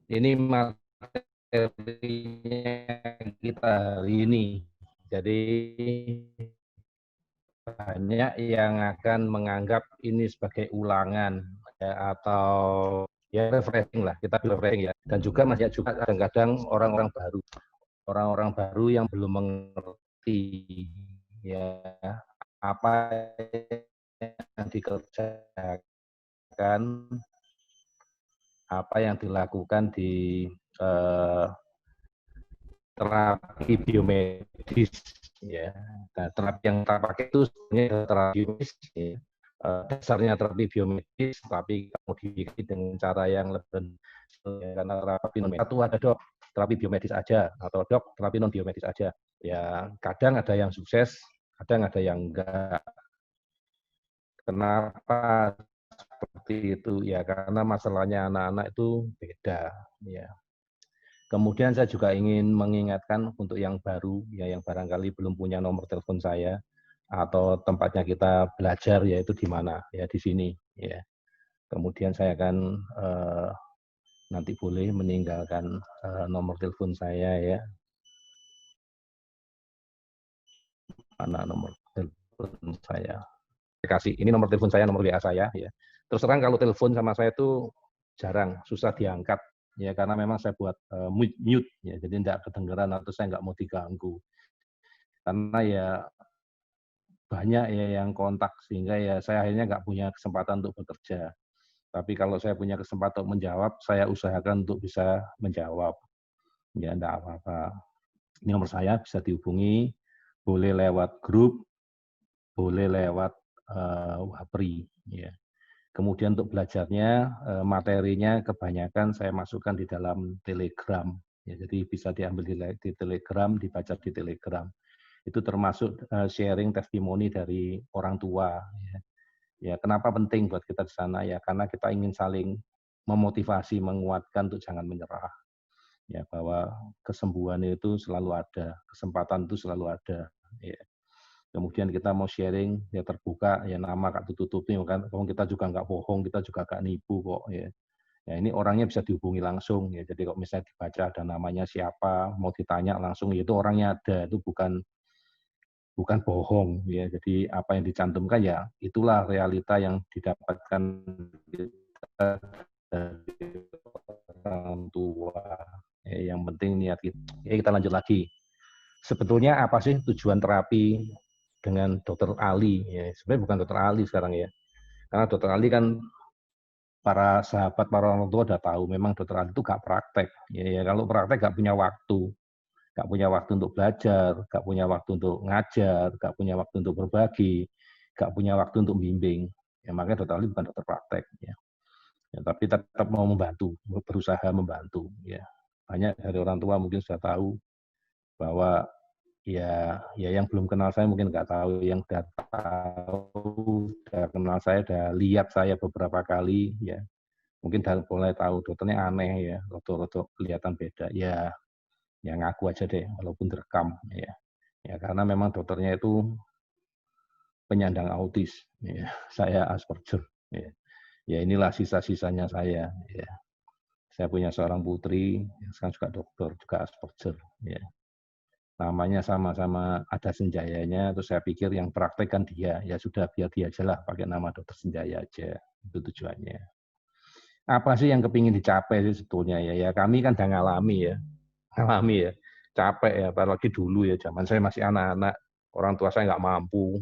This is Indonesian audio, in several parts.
Ini materinya kita hari ini. Jadi banyak yang akan menganggap ini sebagai ulangan ya, atau ya refreshing lah, kita refreshing ya. Dan juga masih juga kadang-kadang orang-orang baru yang belum mengerti ya apa yang dikerjakan, apa yang dilakukan di eh, terapi biomedis ya. Nah, terapi yang kita pakai itu sebenarnya terapi biomedis ya. Dasarnya terapi biomedis tapi modifikasi dengan cara yang lebih ya, karena terapi non satu ada dok terapi biomedis aja atau dok terapi non biomedis aja ya, kadang ada yang sukses kadang ada yang enggak. Kenapa seperti itu ya, karena masalahnya anak-anak itu beda ya. Kemudian saya juga ingin mengingatkan untuk yang baru, ya yang barangkali belum punya nomor telepon saya atau tempatnya kita belajar yaitu di mana, ya di sini. Ya. Kemudian saya akan nanti boleh meninggalkan nomor telepon saya ya, mana nomor telepon saya. Kasih, ini nomor telepon saya, nomor WA saya. Ya. Terus terang kalau telepon sama saya itu jarang, susah diangkat. Ya karena memang saya buat mute, ya, jadi tidak kedengeran atau saya nggak mau diganggu. Karena ya banyak ya yang kontak sehingga ya saya akhirnya nggak punya kesempatan untuk bekerja. Tapi kalau saya punya kesempatan untuk menjawab, saya usahakan untuk bisa menjawab. Ya enggak apa-apa. Ini nomor saya bisa dihubungi, boleh lewat grup, boleh lewat Wapri. Ya. Kemudian untuk belajarnya, materinya kebanyakan saya masukkan di dalam Telegram. Ya, jadi bisa diambil di Telegram, dibaca di Telegram. Itu termasuk sharing testimoni dari orang tua. Ya. Ya, kenapa penting buat kita di sana ya? Karena kita ingin saling memotivasi, menguatkan untuk jangan menyerah. Ya, bahwa kesembuhan itu selalu ada, kesempatan itu selalu ada. Ya. Kemudian kita mau sharing, ya terbuka, ya nama gak tutup-tutupi, kan kita juga nggak bohong, kita juga nggak nipu kok. Ya. Ya, ini orangnya bisa dihubungi langsung. Ya. Jadi kalau misalnya dibaca ada namanya siapa, mau ditanya langsung, ya itu orangnya ada, itu bukan bohong ya. Jadi apa yang dicantumkan ya itulah realita yang didapatkan dari orang tua. Ya, yang penting niat kita. Ya, kita lanjut lagi. Sebetulnya apa sih tujuan terapi dengan Dokter Ali? Ya, sebenarnya bukan Dokter Ali sekarang ya. Karena Dokter Ali kan para sahabat, para orang tua udah tahu memang Dokter Ali itu gak praktek. Ya, kalau praktek gak punya waktu. Gak punya waktu untuk belajar, gak punya waktu untuk ngajar, gak punya waktu untuk berbagi, gak punya waktu untuk bimbing. Ya, makanya Dokter Ali bukan dokter praktek. Ya. Ya, tapi tetap mau membantu, berusaha membantu. Ya. Banyak dari orang tua mungkin sudah tahu bahwa ya yang belum kenal saya mungkin nggak tahu, yang sudah tahu, sudah kenal saya, sudah lihat saya beberapa kali, ya mungkin mulai tahu dokternya aneh ya, roto-roto kelihatan beda. Ya ngaku aja deh, walaupun direkam. Ya karena memang dokternya itu penyandang autis. Ya, saya Asperger. Ya inilah sisa-sisanya saya. Ya. Saya punya seorang putri, yang sekarang juga dokter, juga Asperger. Ya. Namanya sama-sama ada Senjayanya, terus saya pikir yang praktek kan dia. Ya sudah, biar dia aja lah, pakai nama dokter Senjaya aja. Itu tujuannya. Apa sih yang kepingin dicapai sih sebetulnya ya? Ya kami kan udah ngalami ya. Ngalami ya. Capek ya, apalagi dulu ya, zaman saya masih anak-anak. Orang tua saya nggak mampu,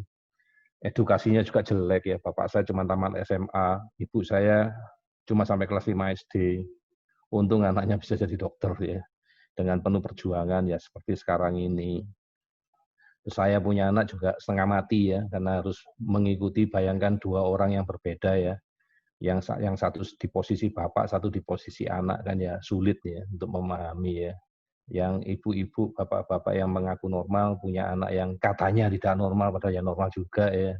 edukasinya juga jelek ya. Bapak saya cuma tamat SMA, ibu saya cuma sampai kelas 5 SD. Untung anaknya bisa jadi dokter ya. Dengan penuh perjuangan ya seperti sekarang ini. Saya punya anak juga setengah mati ya, karena harus mengikuti, bayangkan dua orang yang berbeda ya. Yang satu di posisi bapak, satu di posisi anak kan ya, sulit ya untuk memahami ya. Yang ibu-ibu, bapak-bapak yang mengaku normal, punya anak yang katanya tidak normal, padahal ya normal juga ya.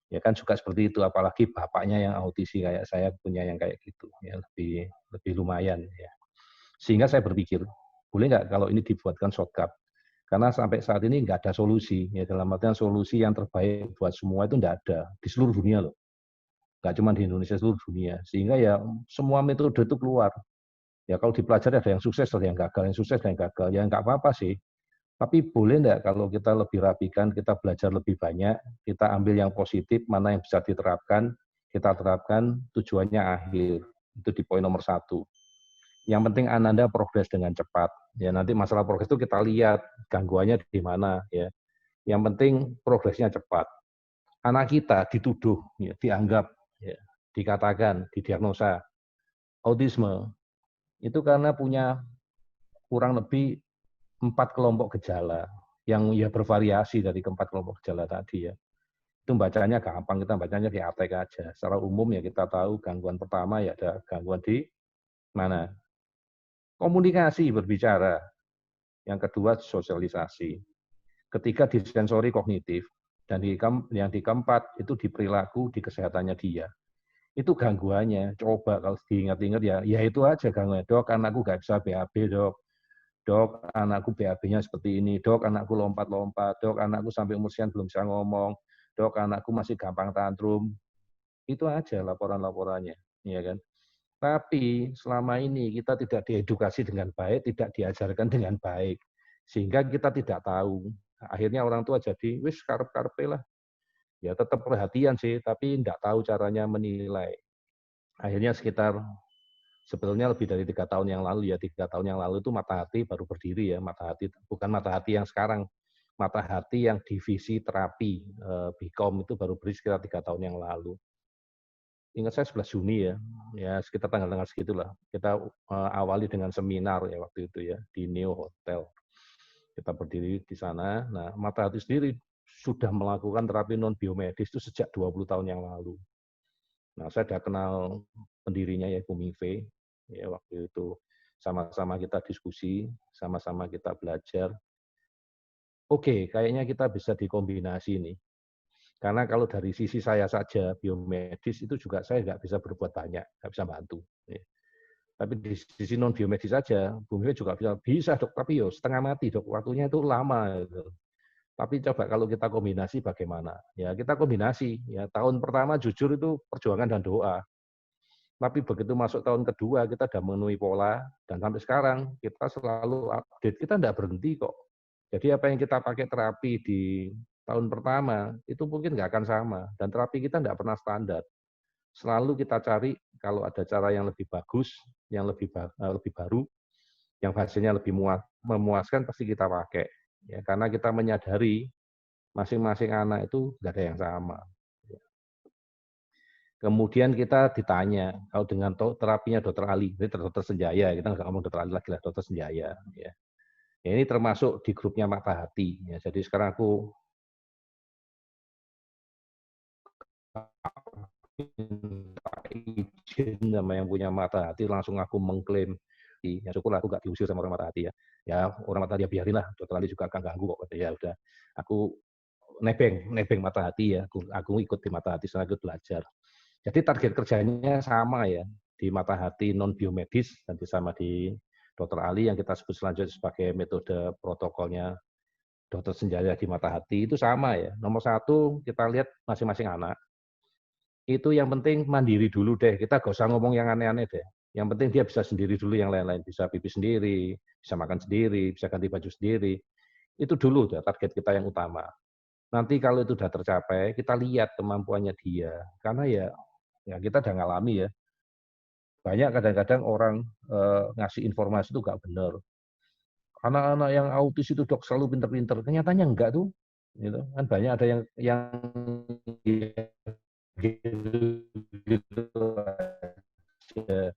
Ya kan juga seperti itu, apalagi bapaknya yang autisi kayak saya punya yang kayak gitu, ya lebih lebih lumayan ya. Sehingga saya berpikir, boleh nggak kalau ini dibuatkan shortcut? Karena sampai saat ini nggak ada solusi, ya dalam artian solusi yang terbaik buat semua itu nggak ada di seluruh dunia loh, nggak cuma di Indonesia, seluruh dunia. Sehingga ya semua metode itu keluar. Ya kalau dipelajari ada yang sukses, ada yang gagal, yang sukses, ada yang gagal. Ya nggak apa-apa sih. Tapi boleh nggak kalau kita lebih rapikan, kita belajar lebih banyak, kita ambil yang positif, mana yang bisa diterapkan, kita terapkan, tujuannya akhir. Itu di poin nomor 1. Yang penting Ananda progres dengan cepat. Ya nanti masalah progres itu kita lihat gangguannya di mana ya. Yang penting progresnya cepat. Anak kita dituduh, ya, dianggap, ya, dikatakan, didiagnosa autisme itu karena punya kurang lebih 4 kelompok gejala yang ya bervariasi dari keempat kelompok gejala tadi ya. Itu bacanya gampang, kita bacanya di aptek aja. Secara umum ya kita tahu gangguan pertama ya ada gangguan di mana? Komunikasi, berbicara. Yang kedua sosialisasi. Ketiga di sensori kognitif. Dan yang di keempat itu di perilaku, di kesehatannya dia. Itu gangguannya. Coba kalau diingat-ingat ya itu aja gangguannya. Dok, anakku nggak bisa BAB, dok. Dok, anakku BAB-nya seperti ini. Dok, anakku lompat-lompat. Dok, anakku sampai umur sekian belum bisa ngomong. Dok, anakku masih gampang tantrum. Itu aja laporan-laporannya, ya kan? Tapi selama ini kita tidak diedukasi dengan baik, tidak diajarkan dengan baik. Sehingga kita tidak tahu. Akhirnya orang tua jadi, wis karep-karepe lah. Ya tetap perhatian sih, tapi tidak tahu caranya menilai. Akhirnya sekitar sebetulnya lebih dari 3 tahun yang lalu ya, 3 tahun yang lalu itu Mata Hati baru berdiri ya, Mata Hati bukan Mata Hati yang sekarang, Mata Hati yang divisi terapi BIKOM itu baru berdiri sekitar 3 tahun yang lalu. Ingat saya 11 Juni ya sekitar tanggal-tanggal segitulah. Kita awali dengan seminar ya waktu itu ya di Neo Hotel. Kita berdiri di sana. Nah, Mata Hati sendiri sudah melakukan terapi non biomedis itu sejak 20 tahun yang lalu. Nah, saya sudah kenal pendirinya ya Bu Mingve. Ya waktu itu sama-sama kita diskusi, sama-sama kita belajar. Oke, kayaknya kita bisa dikombinasi nih. Karena kalau dari sisi saya saja, biomedis itu juga saya nggak bisa berbuat banyak, nggak bisa bantu. Ya. Tapi di sisi non biomedis saja, Bu Mingve juga bisa dok, tapi yo setengah mati dok, waktunya itu lama. Gitu. Tapi coba kalau kita kombinasi bagaimana? Ya kita kombinasi. Ya tahun pertama jujur itu perjuangan dan doa. Tapi begitu masuk tahun kedua kita sudah memenuhi pola dan sampai sekarang kita selalu update. Kita tidak berhenti kok. Jadi apa yang kita pakai terapi di tahun pertama itu mungkin nggak akan sama dan terapi kita tidak pernah standar. Selalu kita cari kalau ada cara yang lebih bagus, yang lebih baru, yang hasilnya lebih memuaskan pasti kita pakai. Ya, karena kita menyadari masing-masing anak itu nggak ada yang sama. Kemudian kita ditanya, kalau dengan terapinya Dokter Ali, ini Dokter Senjaya, kita nggak ngomong Dokter Ali lagi lah, Dokter Senjaya. Ya. Ya, ini termasuk di grupnya Mata Hati. Ya, jadi sekarang aku izin sama yang punya Mata Hati, langsung aku mengklaim. Ya syukur aku nggak diusir sama orang Mata Hati ya. Ya orang Mata Hati ya biarin lah, Dokter Ali juga akan ganggu kok. Ya udah, aku nebeng Mata Hati ya, aku ikut di Mata Hati, saya ikut belajar. Jadi target kerjanya sama ya, di Mata Hati non biomedis dan sama di Dokter Ali yang kita sebut selanjutnya sebagai metode protokolnya Dokter Senjaya di Mata Hati itu sama ya. Nomor 1 kita lihat masing-masing anak. Itu yang penting mandiri dulu deh. Kita gak usah ngomong yang aneh-aneh deh. Yang penting dia bisa sendiri dulu yang lain-lain. Bisa pipi sendiri, bisa makan sendiri, bisa ganti baju sendiri. Itu dulu deh target kita yang utama. Nanti kalau itu sudah tercapai, kita lihat kemampuannya dia. Karena ya kita udah ngalami ya. Banyak kadang-kadang orang ngasih informasi itu nggak benar. Anak-anak yang autis itu dok selalu pinter-pinter. Kenyataannya enggak tuh. Gitu. Kan banyak ada yang gitu aja.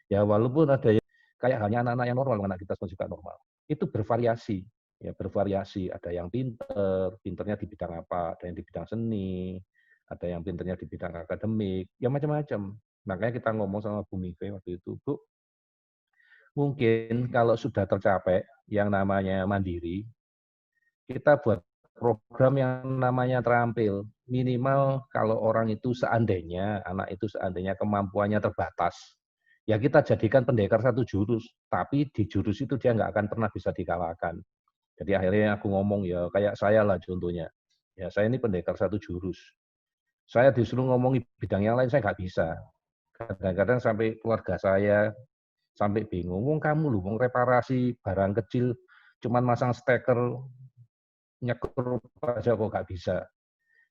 Ya walaupun ada yang kayak hanya anak-anak yang normal, anak kita juga normal. Itu bervariasi. Ya bervariasi. Ada yang pinter, pinternya di bidang apa, ada yang di bidang seni, ada yang pinternya di bidang akademik, ya macam-macam. Makanya kita ngomong sama Bu Mika waktu itu, Bu, mungkin kalau sudah tercapai yang namanya mandiri, kita buat program yang namanya terampil. Minimal kalau orang itu seandainya, anak itu seandainya kemampuannya terbatas, ya kita jadikan pendekar satu jurus, tapi di jurus itu dia nggak akan pernah bisa dikalahkan. Jadi akhirnya aku ngomong ya kayak saya lah contohnya. Ya saya ini pendekar satu jurus. Saya disuruh ngomong bidang yang lain saya nggak bisa. Kadang-kadang sampai keluarga saya Sampai bingung, wong kamu lho, wong reparasi barang kecil, cuman masang steker, nyekur aja kok nggak bisa.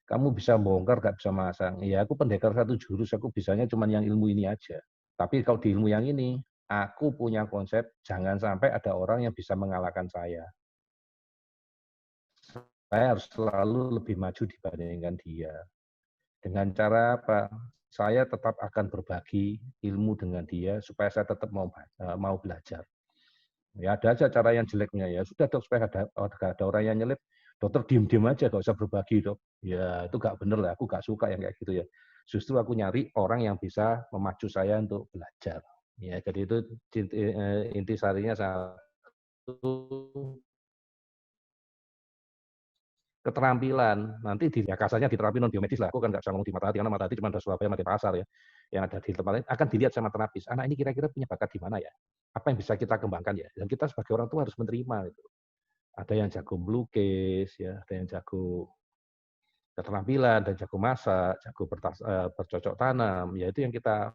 Kamu bisa bongkar, nggak bisa masang. Ya aku pendekar satu jurus, aku bisanya cuman yang ilmu ini aja. Tapi kalau di ilmu yang ini, aku punya konsep, jangan sampai ada orang yang bisa mengalahkan saya. Saya harus selalu lebih maju dibandingkan dia. Dengan cara apa? Saya tetap akan berbagi ilmu dengan dia supaya saya tetap mau belajar. Ya ada aja cara yang jeleknya ya. Sudah dok supaya ada orang yang nyelip, dokter diem-diem aja, gak usah berbagi dok. Ya itu gak bener lah, aku gak suka yang kayak gitu ya. Justru aku nyari orang yang bisa memacu saya untuk belajar. Ya jadi itu inti sarinya satu, keterampilan. Nanti ya kasarnya di terapi non biomedis lah. Aku kan nggak bisa ngomong di Mata Hati karena Mata Hati cuma ada Surabaya, Mati Pasar ya. Yang ada di tempat lain akan dilihat sama terapis. Anak ini kira-kira punya bakat di mana ya? Apa yang bisa kita kembangkan ya? Dan kita sebagai orang tua harus menerima itu. Ada yang jago melukis, ya, ada yang jago keterampilan, dan jago masak, jago bercocok tanam. Ya itu yang kita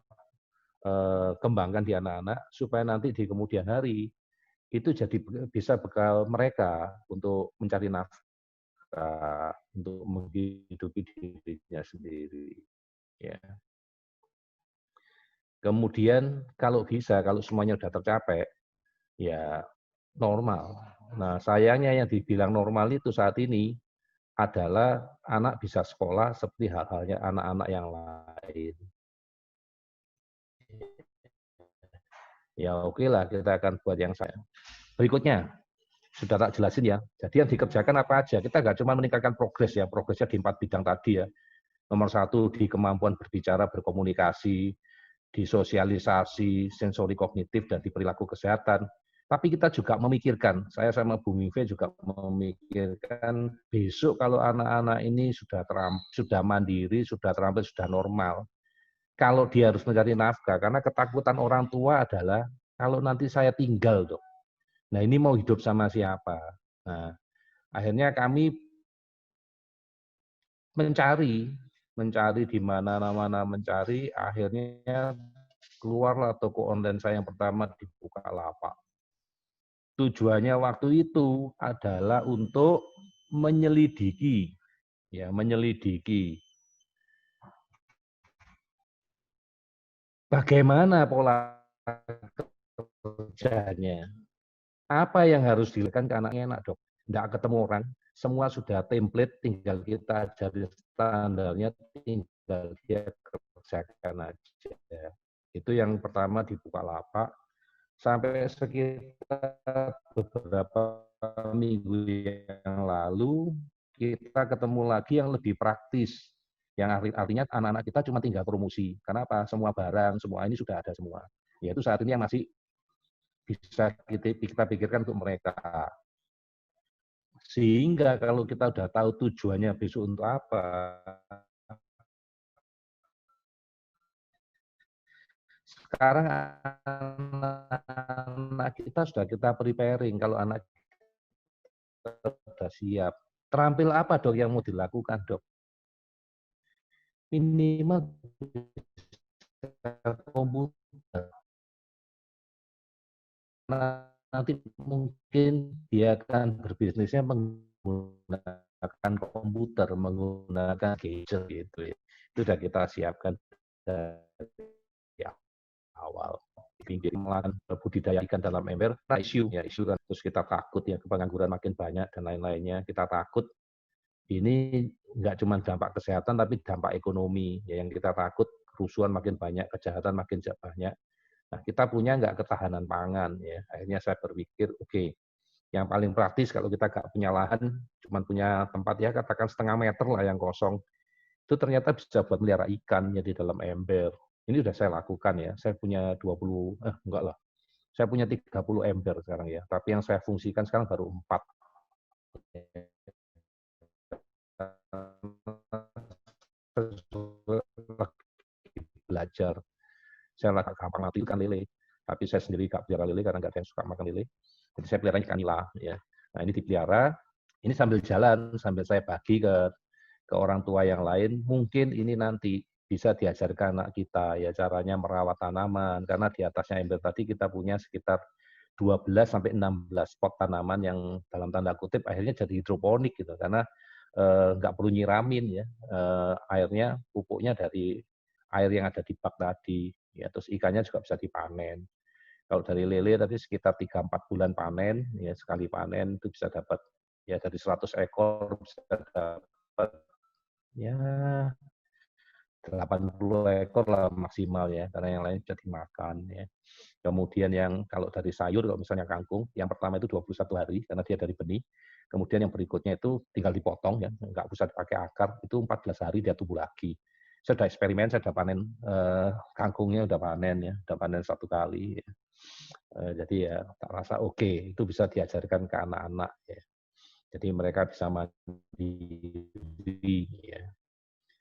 kembangkan di anak-anak supaya nanti di kemudian hari itu jadi bisa bekal mereka untuk mencari nafkah, untuk menghidupi dirinya sendiri. Ya. Kemudian kalau bisa, kalau semuanya sudah tercapai, ya normal. Nah, sayangnya yang dibilang normal itu saat ini adalah anak bisa sekolah seperti hal-halnya anak-anak yang lain. Ya oke lah, kita akan buat yang saya. Berikutnya, sudah tak jelasin ya. Jadi yang dikerjakan apa aja? Kita nggak cuma meningkatkan progres ya, progresnya di 4 bidang tadi ya. Nomor 1 di kemampuan berbicara, berkomunikasi, di sosialisasi, sensori kognitif, dan di perilaku kesehatan. Tapi kita juga memikirkan, saya sama Bu Mingve juga memikirkan besok kalau anak-anak ini sudah mandiri, sudah terampil, sudah normal. Kalau dia harus mencari nafkah, karena ketakutan orang tua adalah kalau nanti saya tinggal, dok. Nah ini mau hidup sama siapa? Nah, akhirnya kami mencari di mana-mana mencari, akhirnya keluarlah toko online saya yang pertama di Bukalapak. Tujuannya waktu itu adalah untuk menyelidiki, ya menyelidiki bagaimana pola kerjanya, apa yang harus dilakukan ke anaknya enak dok. Nggak ketemu orang, semua sudah template, tinggal kita cari standarnya, tinggal dia kerjakan aja. Itu yang pertama di Bukalapak. Sampai sekitar beberapa minggu yang lalu, kita ketemu lagi yang lebih praktis. Yang artinya anak-anak kita cuma tinggal promosi. Karena apa? Semua barang, semua ini sudah ada semua. Yaitu saat ini yang masih bisa kita pikirkan untuk mereka. Sehingga kalau kita sudah tahu tujuannya besok untuk apa, sekarang anak kita sudah kita preparing. Kalau anak kita sudah siap, terampil apa dok yang mau dilakukan dok? Minimal komputer. Nanti mungkin dia akan berbisnisnya menggunakan komputer, menggunakan gadget gitu ya. Itu sudah kita siapkan dari awal. Pinggir melakukan budidaya ikan dalam ember, nah isu kan, terus kita takut ya pengangguran makin banyak dan lain-lainnya, kita takut ini nggak cuma dampak kesehatan tapi dampak ekonomi ya, yang kita takut kerusuhan makin banyak, kejahatan makin banyak. Nah kita punya nggak ketahanan pangan ya, akhirnya saya berpikir oke, yang paling praktis kalau kita nggak punya lahan, cuma punya tempat ya katakan setengah meter lah yang kosong, itu ternyata bisa buat melihara ikan ya di dalam ember. Ini sudah saya lakukan ya, saya punya 20, enggak lah, saya punya 30 ember sekarang ya, tapi yang saya fungsikan sekarang baru 4. Belajar. Saya lagi gampang mati ikan lele, tapi saya sendiri nggak pelihara lele karena nggak ada yang suka makan lele. Jadi saya pelihara ikan nila. Ya. Nah ini dipelihara, ini sambil jalan, sambil saya bagi ke orang tua yang lain, mungkin ini nanti bisa diajarkan anak kita ya caranya merawat tanaman karena di atasnya ember tadi kita punya sekitar 12 sampai 16 pot tanaman yang dalam tanda kutip akhirnya jadi hidroponik gitu karena nggak perlu nyiramin ya airnya pupuknya dari air yang ada di bak tadi ya terus ikannya juga bisa dipanen. Kalau dari lele tadi sekitar 3-4 bulan panen ya sekali panen itu bisa dapat ya dari 100 ekor bisa dapat ya 80 ekor lah maksimal ya, karena yang lain bisa dimakan ya. Kemudian yang kalau dari sayur, kalau misalnya kangkung, yang pertama itu 21 hari karena dia dari benih. Kemudian yang berikutnya itu tinggal dipotong ya, nggak usah dipakai akar, itu 14 hari dia tumbuh lagi. Saya sudah eksperimen, saya sudah panen kangkungnya udah panen ya, udah panen 1 kali. Ya. Jadi ya tak rasa oke, itu bisa diajarkan ke anak-anak ya. Jadi mereka bisa mandiri